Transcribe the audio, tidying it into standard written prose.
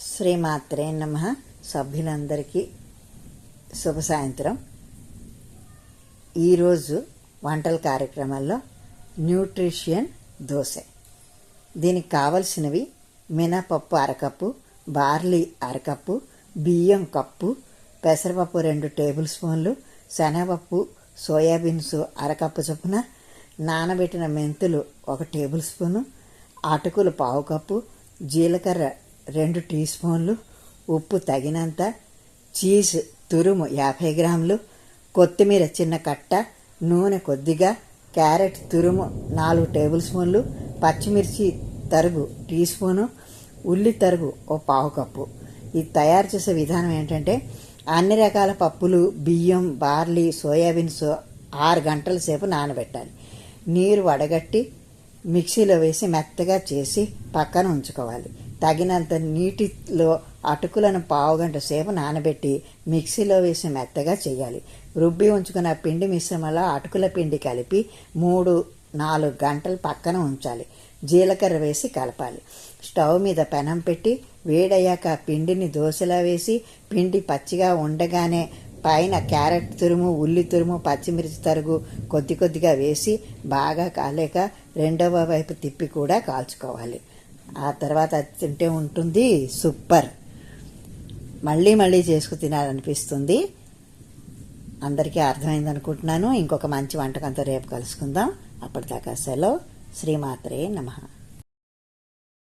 శ్రీమాత్రే నమః. సభ్యులందరికీ శుభ సాయంత్రం. ఈరోజు వంటల కార్యక్రమాల్లో న్యూట్రిషన్ దోశ. దీనికి కావలసినవి మినపప్పు అరకప్పు, బార్లీ అరకప్పు, బియ్యం కప్పు, పెసరపప్పు 2 టేబుల్ స్పూన్లు, శనగపప్పు సోయాబీన్స్ అరకప్పు చొప్పున, నానబెట్టిన మెంతులు 1 టేబుల్ స్పూను, అటుకులు 1/2 కప్పు, జీలకర్ర 2 టీ స్పూన్లు, ఉప్పు తగినంత, చీజ్ తురుము 50 గ్రాములు, కొత్తిమీర చిన్న కట్ట, నూనె కొద్దిగా, క్యారెట్ తురుము 4 టేబుల్ స్పూన్లు, పచ్చిమిర్చి తరుగు టీ స్పూను, ఉల్లి తరుగు 1/4 కప్పు. ఇది తయారు చేసే విధానం ఏంటంటే, అన్ని రకాల పప్పులు, బియ్యం, బార్లీ, సోయాబీన్స్ 6 గంటల సేపు నానబెట్టాలి. నీరు వడగట్టి మిక్సీలో వేసి మెత్తగా చేసి పక్కన ఉంచుకోవాలి. తగినంత నీటిలో అటుకులను 1/2 గంట సేపు నానబెట్టి మిక్సీలో వేసి మెత్తగా చేయాలి. రుబ్బి ఉంచుకున్న పిండి మిశ్రమంలో అటుకుల పిండి కలిపి 3-4 గంటలు పక్కన ఉంచాలి. జీలకర్ర వేసి కలపాలి. స్టవ్ మీద పెనం పెట్టి వేడయ్యాక పిండిని దోశలా వేసి, పిండి పచ్చిగా ఉండగానే పైన క్యారెట్ తురుము, ఉల్లి తురుము, పచ్చిమిర్చి తరుగు కొద్ది కొద్దిగా వేసి బాగా కాలేక రెండవ వైపు తిప్పి కూడా కాల్చుకోవాలి. ఆ తర్వాత తింటే ఉంటుంది సూపర్. మళ్ళీ మళ్ళీ చేసుకు తినాలనిపిస్తుంది. అందరికీ అర్థమైంది అనుకుంటున్నాను. ఇంకొక మంచి వంటకంతో రేపు కలుసుకుందాం. అప్పటిదాకా సెలవు. శ్రీమాత్రే నమః.